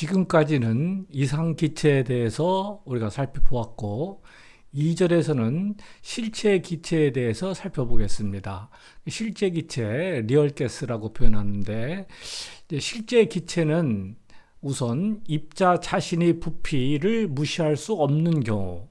지금까지는 이상기체에 대해서 우리가 살펴보았고 2절에서는 실제기체에 대해서 살펴보겠습니다. 실제기체, 리얼가스라고 표현하는데 실제기체는 우선 입자 자신의 부피를 무시할 수 없는 경우,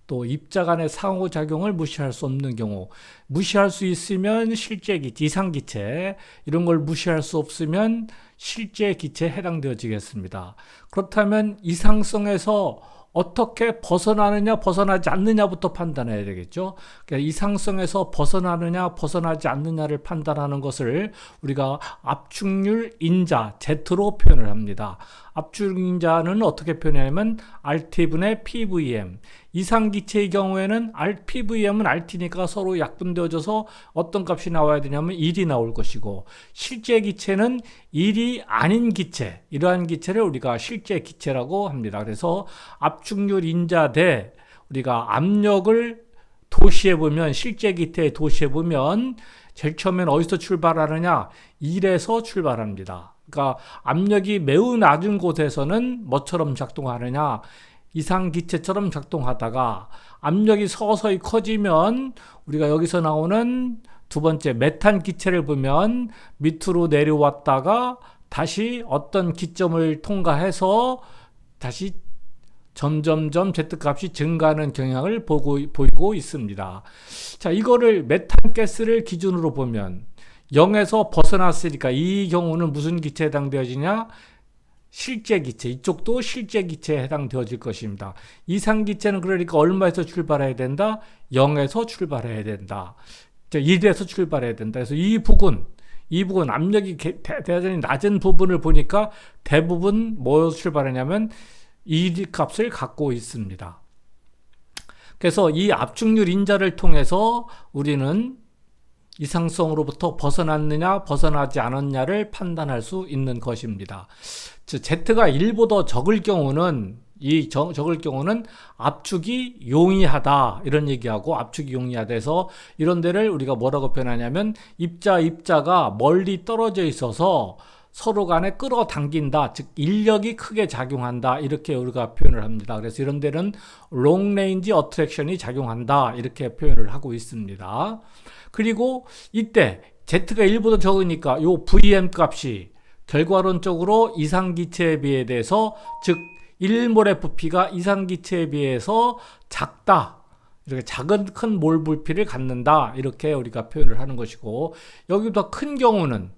또 입자 간의 상호작용을 무시할 수 없는 경우, 무시할 수 있으면 실제기체, 이상기체, 이런 걸 무시할 수 없으면 실제기체에 해당되어지겠습니다. 그렇다면 이상성에서 어떻게 벗어나느냐 벗어나지 않느냐부터 판단해야 되겠죠. 그러니까 이상성에서 벗어나느냐 벗어나지 않느냐를 판단하는 것을 우리가 압축률 인자 Z로 표현을 합니다. 압축 인자는 어떻게 표현하냐면 RT분의 PVM, 이상기체의 경우에는 PVM은 RT니까 서로 약분되어져서 어떤 값이 나와야 되냐면 1이 나올 것이고, 실제 기체는 1이 아닌 기체, 이러한 기체를 우리가 실제 기체라고 합니다. 그래서 압축률 인자 대 우리가 압력을 도시해보면, 실제 기체에 도시해보면 제일 처음엔 어디서 출발하느냐? 1에서 출발합니다. 그러니까 압력이 매우 낮은 곳에서는 뭐처럼 작동하느냐? 이상기체처럼 작동하다가 압력이 서서히 커지면 우리가 여기서 나오는 두 번째 메탄 기체를 보면 밑으로 내려왔다가 다시 어떤 기점을 통과해서 다시 점점점 Z값이 증가하는 경향을 보이고 있습니다. 자, 이거를 메탄 가스를 기준으로 보면 0에서 벗어났으니까 이 경우는 무슨 기체에 해당되어지냐? 실제 기체, 이쪽도 실제 기체에 해당되어질 것입니다. 이상 기체는 그러니까 얼마에서 출발해야 된다? 0에서 출발해야 된다. 1에서 출발해야 된다. 그래서 이 부분 압력이 대단히 낮은 부분을 보니까 대부분 뭐에서 출발하냐면 2 값을 갖고 있습니다. 그래서 이 압축률 인자를 통해서 우리는 이상성으로부터 벗어났느냐 벗어나지 않았냐를 판단할 수 있는 것입니다. Z가 1보다 적을 경우는 적을 경우는 압축이 용이하다 이런 얘기하고, 압축이 용이하다 해서 이런 데를 우리가 뭐라고 표현하냐면 입자가 멀리 떨어져 있어서 서로 간에 끌어당긴다, 즉 인력이 크게 작용한다, 이렇게 우리가 표현을 합니다. 그래서 이런 데는 롱 레인지 어트랙션이 작용한다 이렇게 표현을 하고 있습니다. 그리고 이때 Z가 1보다 적으니까 요 VM 값이 결과론적으로 이상기체에 비해서, 즉 1몰의 부피가 이상기체에 비해서 작다, 이렇게 큰 몰 부피를 갖는다, 이렇게 우리가 표현을 하는 것이고, 여기보다 큰 경우는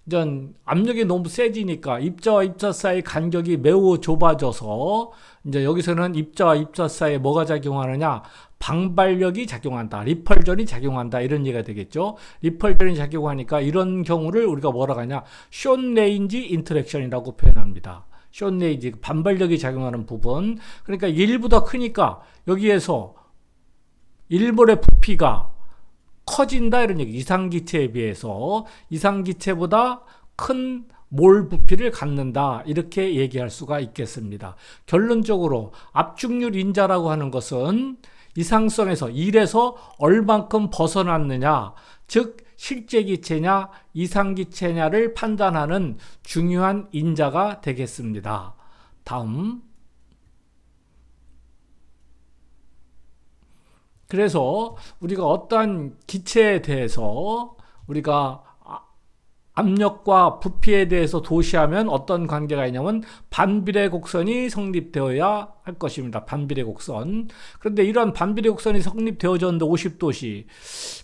이제 압력이 너무 세지니까 입자와 입자 사이 간격이 매우 좁아져서 이제 여기서는 입자와 입자 사이에 뭐가 작용하느냐? 방발력이 작용한다, 리펄전이 작용한다, 이런 얘기가 되겠죠. 리펄전이 작용하니까 이런 경우를 우리가 뭐라고 하냐? 숏 레인지 인터랙션이라고 표현합니다. 숏 레인지, 반발력이 작용하는 부분. 그러니까 1보다 크니까 여기에서 1몰의 부피가 커진다, 이런 얘기. 이상기체에 비해서 이상기체보다 큰 몰 부피를 갖는다, 이렇게 얘기할 수가 있겠습니다. 결론적으로 압축률 인자라고 하는 것은 이상성에서 1에서 얼만큼 벗어났느냐, 즉 실제 기체냐 이상기체냐를 판단하는 중요한 인자가 되겠습니다. 다음. 그래서 우리가 어떠한 기체에 대해서 우리가 압력과 부피에 대해서 도시하면 어떤 관계가 있냐면 반비례 곡선이 성립되어야 할 것입니다. 반비례 곡선. 그런데 이러한 반비례 곡선이 성립되어졌는데 50도씨.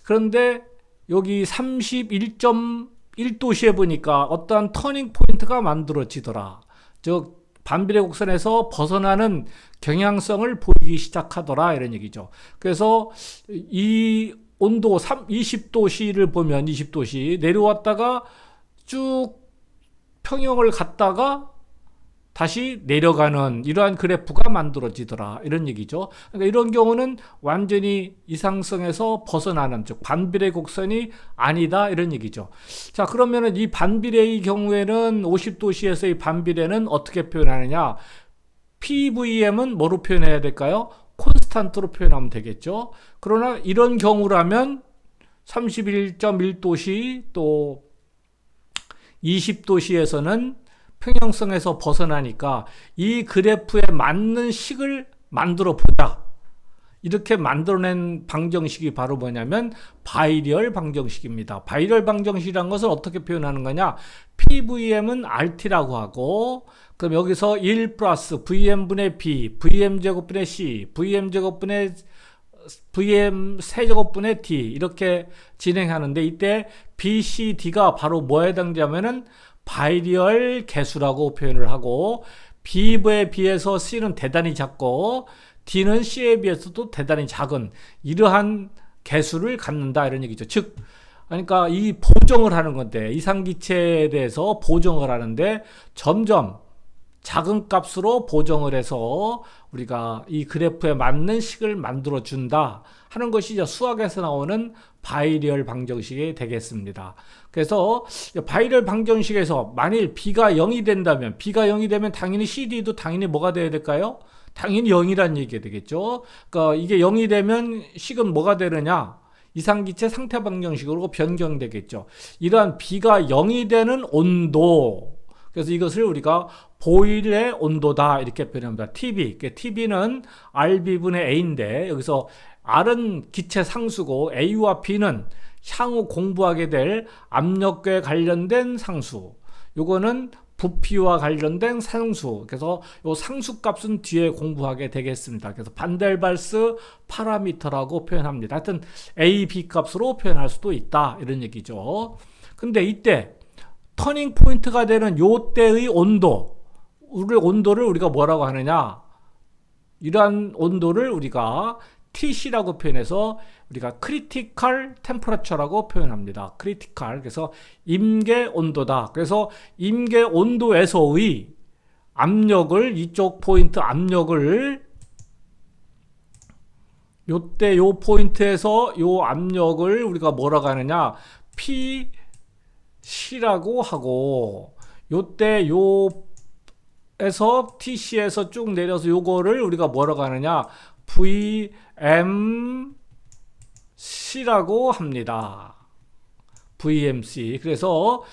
그런데 여기 31.1도씨에 보니까 어떠한 터닝 포인트가 만들어지더라. 즉 반비례 곡선에서 벗어나는 경향성을 보이기 시작하더라, 이런 얘기죠. 그래서 이 온도 20도씨를 보면 20도씨 내려왔다가 쭉 평형을 갔다가 다시 내려가는 이러한 그래프가 만들어지더라, 이런 얘기죠. 그러니까 이런 경우는 완전히 이상성에서 벗어나는, 즉 반비례 곡선이 아니다, 이런 얘기죠. 자, 그러면은 이 반비례의 경우에는 50도씨에서의 반비례는 어떻게 표현하느냐? PVM은 뭐로 표현해야 될까요? 콘스탄트로 표현하면 되겠죠. 그러나 이런 경우라면 31.1도씨 또 20도씨에서는 평형성에서 벗어나니까 이 그래프에 맞는 식을 만들어 보자. 이렇게 만들어낸 방정식이 바로 뭐냐면 바이리얼 방정식입니다. 바이리얼 방정식이란 것을 어떻게 표현하는 거냐? PVM은 RT라고 하고, 그럼 여기서 1 플러스 VM분의 B, VM제곱분의 C, VM제곱분의 VM 세제곱분의 D 이렇게 진행하는데, 이때 B, C, D가 바로 뭐에 해당되냐면은 바이리얼 개수라고 표현을 하고, B에 비해서 C는 대단히 작고 D는 C에 비해서도 대단히 작은 이러한 개수를 갖는다 이런 얘기죠. 즉, 그러니까 이 보정을 하는 건데, 이상기체에 대해서 보정을 하는데 점점 작은 값으로 보정을 해서 우리가 이 그래프에 맞는 식을 만들어 준다 하는 것이 이제 수학에서 나오는 바이리얼 방정식이 되겠습니다. 그래서 바이리얼 방정식에서 만일 B가 0이 된다면, B가 0이 되면 당연히 CD도 당연히 뭐가 돼야 될까요? 당연히 0이라는 얘기가 되겠죠. 그러니까 이게 0이 되면 식은 뭐가 되느냐? 이상기체 상태 방정식으로 변경되겠죠. 이러한 B가 0이 되는 온도, 그래서 이것을 우리가 보일의 온도다 이렇게 표현합니다. TB, TB는 RB분의 A인데, 여기서 R은 기체 상수고 A와 B는 향후 공부하게 될 압력계 관련된 상수, 요거는 부피와 관련된 상수. 그래서 요 상수 값은 뒤에 공부하게 되겠습니다. 그래서 반델발스 파라미터라고 표현합니다. 하여튼 A, B 값으로 표현할 수도 있다 이런 얘기죠. 근데 이때 터닝 포인트가 되는 요 때의 온도를 우리가 뭐라고 하느냐? 이러한 온도를 우리가 TC라고 표현해서 우리가 크리티컬 템퍼러처라고 표현합니다. 크리티컬. 그래서 임계 온도다. 그래서 임계 온도에서의 압력을, 이쪽 포인트 압력을, 요때 요 포인트에서 요 압력을 우리가 뭐라고 하느냐? PC라고 하고, 요때 요에서 TC에서 쭉 내려서 요거를 우리가 뭐라고 하느냐? VMC라고 합니다. VMC. 그래서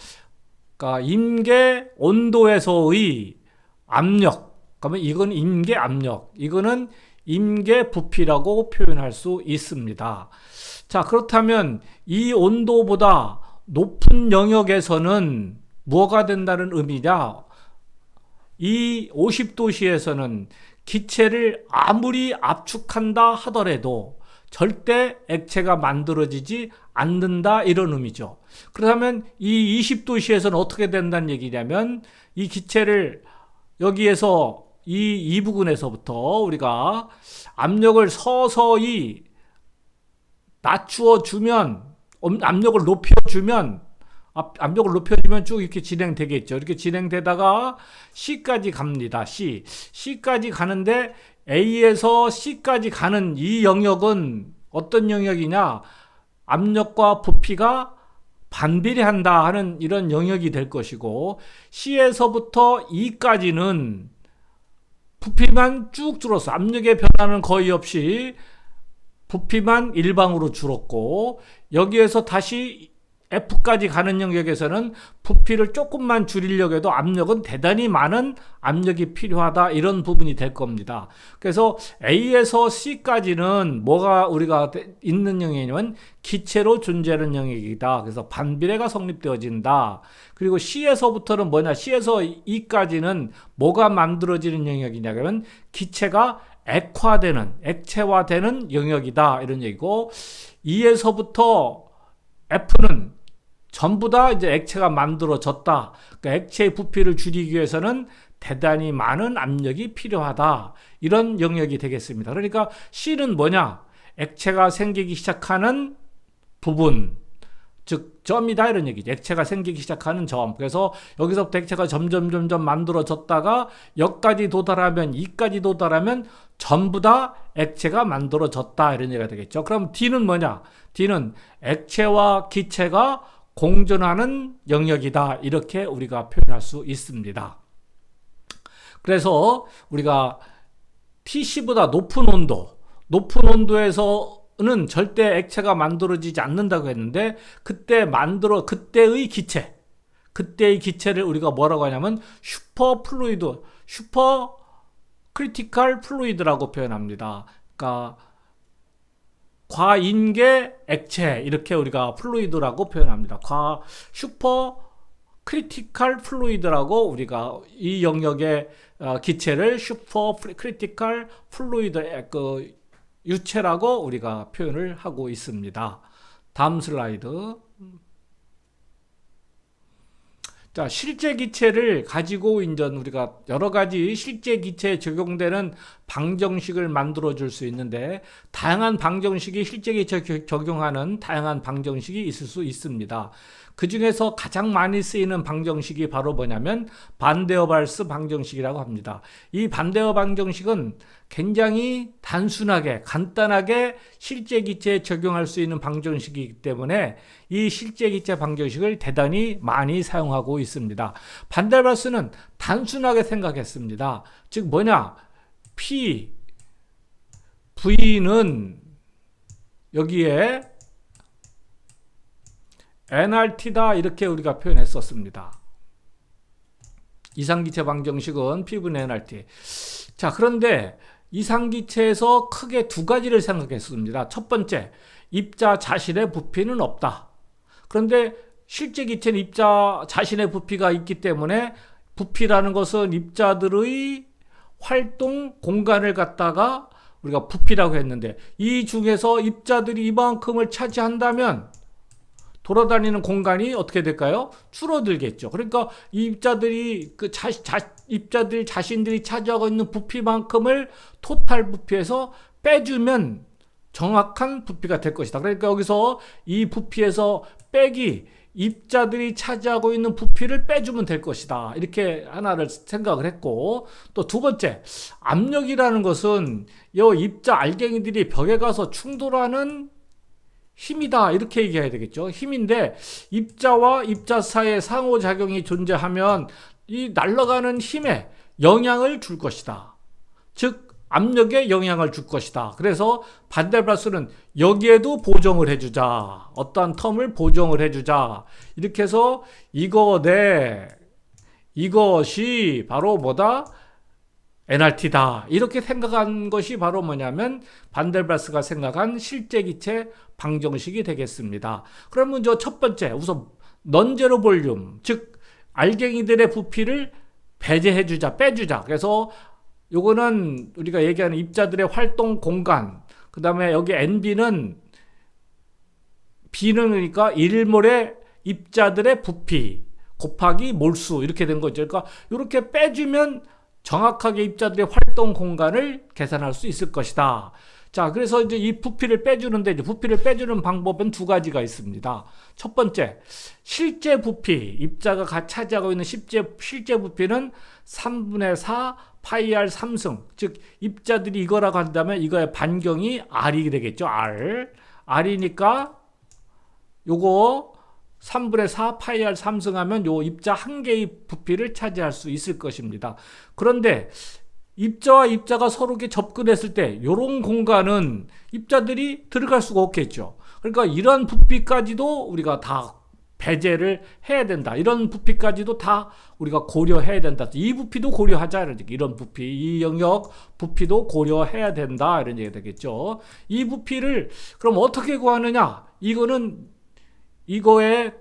그러니까 임계 온도에서의 압력, 그러면 이건 임계 압력, 이거는 임계 부피라고 표현할 수 있습니다. 자, 그렇다면 이 온도보다 높은 영역에서는 뭐가 된다는 의미냐? 이 50도씨에서는 기체를 아무리 압축한다 하더라도 절대 액체가 만들어지지 않는다 이런 의미죠. 그렇다면 이 20도씨에서는 어떻게 된다는 얘기냐면, 이 기체를 여기에서 이 부근에서부터 우리가 압력을 서서히 낮추어 주면, 압력을 높여주면 쭉 이렇게 진행되겠죠. 이렇게 진행되다가 C까지 갑니다. C까지 가는데 A에서 C까지 가는 이 영역은 어떤 영역이냐? 압력과 부피가 반비례한다 하는 이런 영역이 될 것이고, C에서부터 E까지는 부피만 쭉 줄었어. 압력의 변화는 거의 없이 부피만 일방으로 줄었고, 여기에서 다시 F까지 가는 영역에서는 부피를 조금만 줄이려고 해도 압력은 대단히 많은 압력이 필요하다 이런 부분이 될 겁니다. 그래서 A에서 C까지는 뭐가 우리가 있는 영역이냐면 기체로 존재하는 영역이다. 그래서 반비례가 성립되어진다. 그리고 C에서부터는 뭐냐? C에서 E까지는 뭐가 만들어지는 영역이냐? 그러면 기체가 액체화되는 영역이다 이런 얘기고, E에서부터 F는 전부 다 이제 액체가 만들어졌다. 그러니까 액체의 부피를 줄이기 위해서는 대단히 많은 압력이 필요하다. 이런 영역이 되겠습니다. 그러니까 C는 뭐냐? 액체가 생기기 시작하는 부분, 즉 점이다 이런 얘기죠. 액체가 생기기 시작하는 점. 그래서 여기서부터 액체가 점점 만들어졌다가 여기까지 도달하면, E까지 도달하면 전부 다 액체가 만들어졌다 이런 얘기가 되겠죠. 그럼 D는 뭐냐? D는 액체와 기체가 공존하는 영역이다 이렇게 우리가 표현할 수 있습니다. 그래서 우리가 TC보다 높은 온도에서는 절대 액체가 만들어지지 않는다고 했는데, 그때의 그때의 기체를 우리가 뭐라고 하냐면 슈퍼 플루이드, 슈퍼 크리티컬 플루이드라고 표현합니다. 그러니까 과인계 액체, 이렇게 우리가 플루이드라고 표현합니다. 슈퍼 크리티컬 플루이드라고 우리가 이 영역의 기체를 슈퍼 크리티컬 플루이드 그 유체라고 우리가 표현을 하고 있습니다. 다음 슬라이드. 자, 실제 기체를 가지고 이제 우리가 여러 가지 실제 기체에 적용되는 방정식을 만들어 줄 수 있는데, 다양한 방정식이 실제 기체에 적용하는 다양한 방정식이 있을 수 있습니다. 그 중에서 가장 많이 쓰이는 방정식이 바로 뭐냐면 반데어발스 방정식이라고 합니다. 이 반데어 방정식은 굉장히 단순하게 간단하게 실제 기체에 적용할 수 있는 방정식이기 때문에 이 실제 기체 방정식을 대단히 많이 사용하고 있습니다. 반데어발스는 단순하게 생각했습니다. 즉 뭐냐, P, V는 여기에 nRT다, 이렇게 우리가 표현했었습니다. 이상기체 방정식은 P분의 nRT. 자, 그런데 이상기체에서 크게 두 가지를 생각했습니다. 첫 번째, 입자 자신의 부피는 없다. 그런데 실제 기체는 입자 자신의 부피가 있기 때문에 부피라는 것은 입자들의 활동 공간을 갖다가 우리가 부피라고 했는데, 이 중에서 입자들이 이만큼을 차지한다면 돌아다니는 공간이 어떻게 될까요? 줄어들겠죠. 그러니까 이 입자들이 입자들 자신들이 차지하고 있는 부피만큼을 토탈 부피에서 빼주면 정확한 부피가 될 것이다. 그러니까 여기서 이 부피에서 빼기, 입자들이 차지하고 있는 부피를 빼주면 될 것이다. 이렇게 하나를 생각을 했고, 또 두 번째, 압력이라는 것은 이 입자 알갱이들이 벽에 가서 충돌하는 힘이다, 이렇게 얘기해야 되겠죠. 힘인데 입자와 입자 사이에 상호작용이 존재하면 이 날아가는 힘에 영향을 줄 것이다. 즉 압력에 영향을 줄 것이다. 그래서 반데어발스는 여기에도 보정을 해주자, 어떠한 텀을 보정을 해주자, 이렇게 해서 이것이 바로 뭐다? nRT다. 이렇게 생각한 것이 바로 뭐냐면 반데어발스가 생각한 실제 기체 방정식이 되겠습니다. 그러면 첫 번째, 우선 넌제로 볼륨, 즉 알갱이들의 부피를 배제해주자, 빼주자. 그래서 요거는 우리가 얘기하는 입자들의 활동 공간, 그 다음에 여기 B는 그러니까 1몰의 입자들의 부피 곱하기 몰수, 이렇게 된 거죠. 그러니까 이렇게 빼주면 정확하게 입자들의 활동 공간을 계산할 수 있을 것이다. 자, 그래서 이제 이 부피를 빼주는데, 이제 부피를 빼주는 방법은 두 가지가 있습니다. 첫 번째, 실제 부피, 입자가 차지하고 있는 실제 부피는 3분의 4 파이 R 3승, 즉 입자들이 이거라고 한다면 이거의 반경이 R이 되겠죠. R이니까 요거 3분의 4 파이 R 3승하면 요 입자 한 개의 부피를 차지할 수 있을 것입니다. 그런데 입자와 입자가 서로 접근했을 때 이런 공간은 입자들이 들어갈 수가 없겠죠. 그러니까 이런 부피까지도 우리가 다 배제를 해야 된다. 이런 부피까지도 다 우리가 고려해야 된다. 이 부피도 고려하자, 이런 부피, 이 영역 부피도 고려해야 된다, 이런 얘기가 되겠죠. 이 부피를 그럼 어떻게 구하느냐? 이거의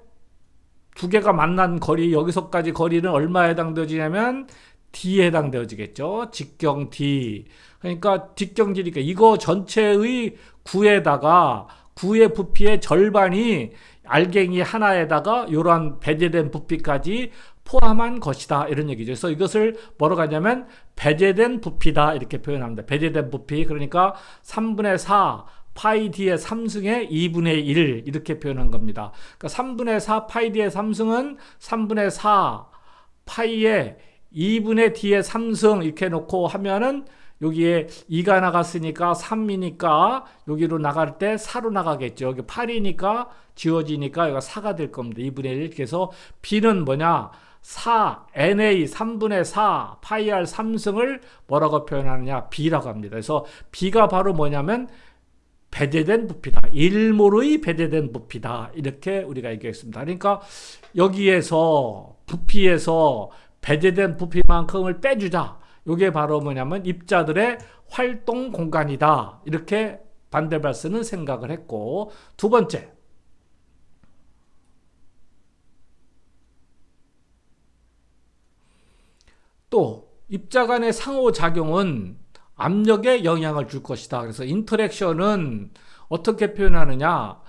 두 개가 만난 거리, 여기서까지 거리는 얼마에 해당되어지냐면 D에 해당되어지겠죠. 직경 D. 그러니까 직경지니까 이거 전체의 9의 부피의 절반이 알갱이 하나에다가 이러한 배제된 부피까지 포함한 것이다, 이런 얘기죠. 그래서 이것을 뭐라고 하냐면 배제된 부피다, 이렇게 표현합니다. 배제된 부피, 그러니까 3분의 4 파이 D의 3승의 2분의 1, 이렇게 표현한 겁니다. 그러니까 3분의 4 파이 D의 3승은 3분의 4 파이의 2분의 D의 3승 이렇게 놓고 하면은 여기에 2가 나갔으니까 3이니까 여기로 나갈 때 4로 나가겠죠. 여기 8이니까 지워지니까 여기가 4가 될 겁니다. 2분의 1. 그래서 B는 뭐냐? 4NA 3분의 4 파이 R 3승을 뭐라고 표현하느냐? B라고 합니다. 그래서 B가 바로 뭐냐면 배제된 부피다. 일몰의 배제된 부피다. 이렇게 우리가 얘기했습니다. 그러니까 여기에서 부피에서 배제된 부피만큼을 빼주자. 이게 바로 뭐냐면 입자들의 활동 공간이다. 이렇게 반델바스는 생각을 했고, 두 번째, 또 입자 간의 상호작용은 압력에 영향을 줄 것이다. 그래서 인터랙션은 어떻게 표현하느냐,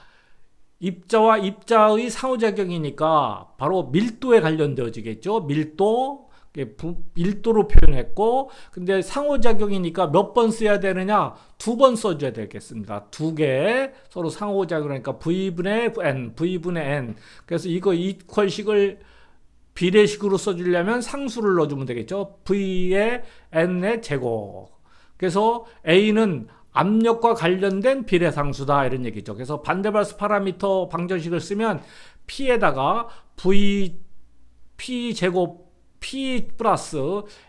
입자와 입자의 상호작용이니까 바로 밀도에 관련되어지겠죠. 밀도로 표현했고, 근데 상호작용이니까 몇 번 써야 되느냐, 두 번 써줘야 되겠습니다. 두 개 서로 상호작용하니까 V분의 N, V분의 N. 그래서 이거 이퀄식을 비례식으로 써주려면 상수를 넣어주면 되겠죠. V의 N의 제곱. 그래서 A는 압력과 관련된 비례상수다, 이런 얘기죠. 그래서 반데발스 파라미터 방정식을 쓰면 P에다가 P 제곱 P 플러스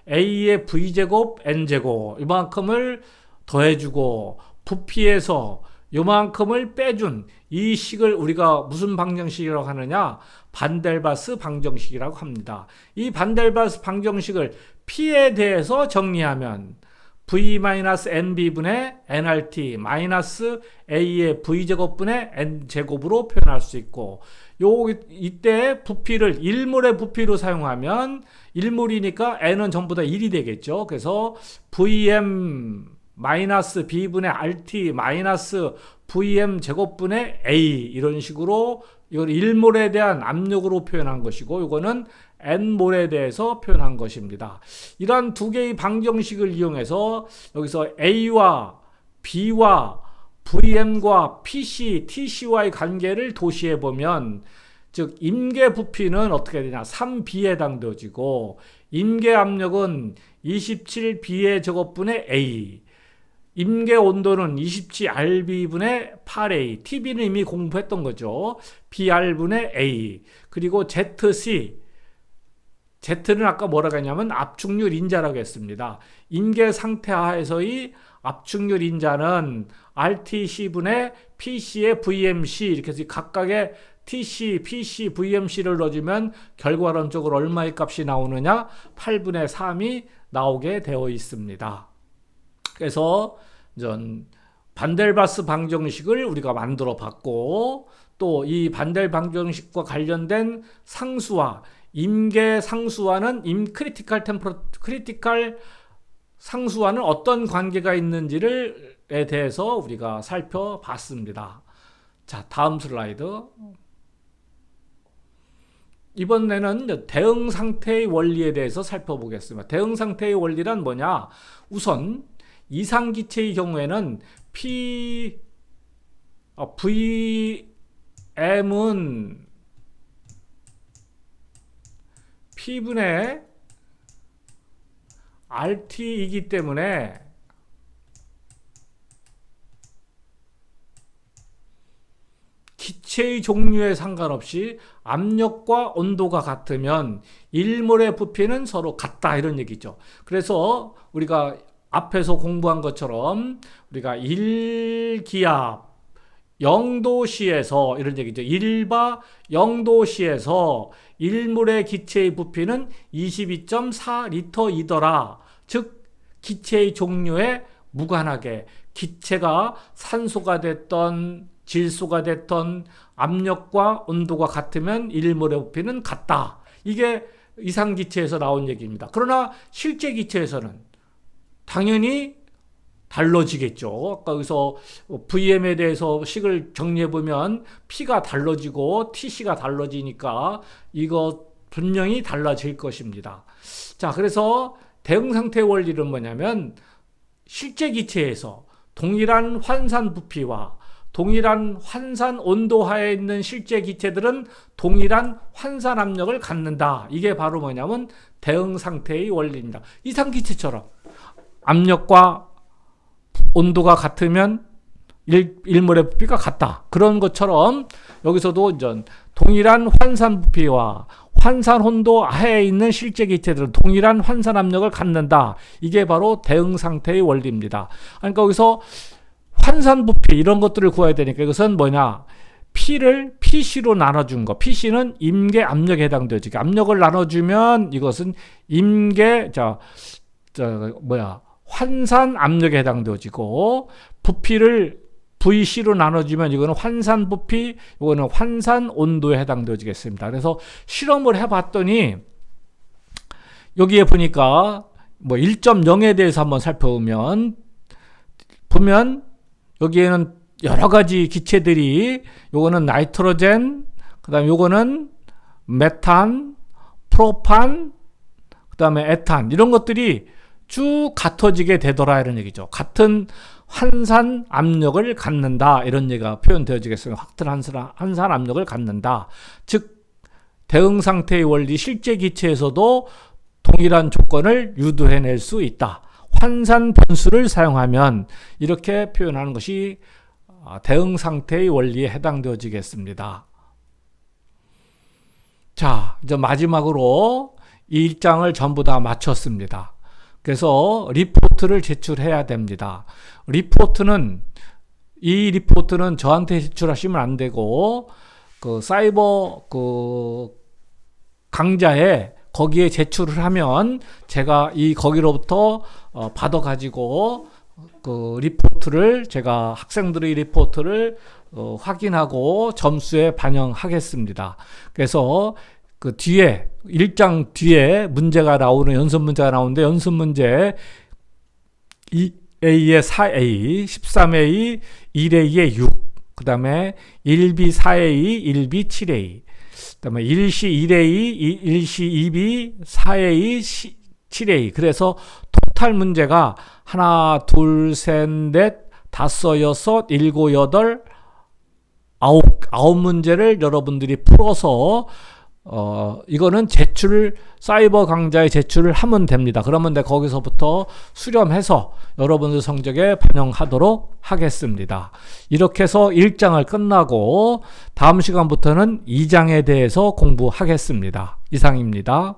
A의 V제곱 N제곱 이만큼을 더해주고 부피에서 요만큼을 빼준 이 식을 우리가 무슨 방정식이라고 하느냐, 반델바스 방정식이라고 합니다. 이 반델바스 방정식을 P에 대해서 정리하면 V-NB분의 nRT 마이너스 A의 V제곱분의 N제곱으로 표현할 수 있고, 이때 부피를 일몰의 부피로 사용하면 일몰이니까 N은 전부 다 1이 되겠죠. 그래서 VM 마이너스 B분의 RT 마이너스 VM 제곱분의 A, 이런 식으로 이걸 일몰에 대한 압력으로 표현한 것이고, 이거는 N몰에 대해서 표현한 것입니다. 이러한 두 개의 방정식을 이용해서 여기서 A와 B와 VM과 PC, TC와의 관계를 도시해 보면, 즉 임계 부피는 어떻게 되냐, 3B에 해당되어지고 임계 압력은 27B의 제곱분의 A, 임계 온도는 27RB분의 8A, TB는 이미 공부했던 거죠. BR분의 A, 그리고 ZC, Z는 아까 뭐라고 했냐면 압축률 인자라고 했습니다. 임계 상태 하에서의 압축률 인자는 RTC분의 PC의 VMC, 이렇게 해서 각각의 TC, PC, VMC를 넣어주면 결과론적으로 얼마의 값이 나오느냐, 8분의 3이 나오게 되어 있습니다. 그래서 반델바스 방정식을 우리가 만들어 봤고, 또 이 반델 방정식과 관련된 상수와 임계 상수와는 크리티컬 상수와는 어떤 관계가 있는지에 대해서 우리가 살펴봤습니다. 자, 다음 슬라이드. 이번에는 대응 상태의 원리에 대해서 살펴보겠습니다. 대응 상태의 원리란 뭐냐? 우선 이상기체의 경우에는 VM은 P분의 RT이기 때문에 기체의 종류에 상관없이 압력과 온도가 같으면 일몰의 부피는 서로 같다, 이런 얘기죠. 그래서 우리가 앞에서 공부한 것처럼 우리가 1기압 0도씨에서 이런 얘기죠. 1바 0도씨에서 일몰의 기체의 부피는 22.4리터이더라. 즉 기체의 종류에 무관하게 기체가 산소가 됐던 질소가 됐던 압력과 온도가 같으면 일몰의 부피는 같다. 이게 이상기체에서 나온 얘기입니다. 그러나 실제 기체에서는 당연히 달라지겠죠. 아까 여기서 VM에 대해서 식을 정리해보면 P가 달라지고 TC가 달라지니까 이거 분명히 달라질 것입니다. 자, 그래서 대응상태 원리는 뭐냐면 실제 기체에서 동일한 환산 부피와 동일한 환산 온도하에 있는 실제 기체들은 동일한 환산 압력을 갖는다. 이게 바로 뭐냐면 대응상태의 원리입니다. 이상기체처럼 압력과 온도가 같으면 일몰의 부피가 같다. 그런 것처럼 여기서도 동일한 환산 부피와 환산 온도 하에 있는 실제 기체들은 동일한 환산 압력을 갖는다. 이게 바로 대응 상태의 원리입니다. 그러니까 여기서 환산 부피 이런 것들을 구해야 되니까 이것은 뭐냐? P를 PC로 나눠준 거. PC는 임계 압력에 해당되지. 압력을 나눠주면 이것은 임계 환산 압력에 해당되어지고, 부피를 VC로 나눠주면 이거는 환산 부피, 이거는 환산 온도에 해당되어지겠습니다. 그래서 실험을 해봤더니 여기에 보니까 1.0에 대해서 한번 살펴보면 여기에는 여러 가지 기체들이, 요거는 나이트로젠, 그 다음에 요거는 메탄, 프로판, 그 다음에 에탄, 이런 것들이 쭉 같아지게 되더라, 이런 얘기죠. 같은 환산 압력을 갖는다, 이런 얘기가 표현되어지겠습니다. 같은 환산 압력을 갖는다. 즉, 대응 상태의 원리, 실제 기체에서도 동일한 조건을 유도해낼 수 있다. 환산 변수를 사용하면 이렇게 표현하는 것이 대응 상태의 원리에 해당되어지겠습니다. 자, 이제 마지막으로 이 1장을 전부 다 마쳤습니다. 그래서 리포트를 제출해야 됩니다. 이 리포트는 저한테 제출하시면 안 되고, 사이버 강좌에 거기에 제출을 하면 제가 거기로부터 받아가지고 리포트를, 제가 학생들의 리포트를 확인하고 점수에 반영하겠습니다. 그래서 뒤에 1장 뒤에 문제가 나오는, 연습 문제가 나오는데, 연습 문제 2A에 4A, 13A, 1A에 6, 그 다음에 1B 4A, 1B 7A, 그 다음에 1C 1A, 1C 2B, 4A, 7A. 그래서 토탈 문제가 하나, 둘, 셋, 넷, 다섯, 여섯, 일곱, 여덟, 아홉 문제를 여러분들이 풀어서 이거는 사이버 강좌에 제출을 하면 됩니다. 그러면 내가 거기서부터 수렴해서 여러분들 성적에 반영하도록 하겠습니다. 이렇게 해서 1장을 끝나고 다음 시간부터는 2장에 대해서 공부하겠습니다. 이상입니다.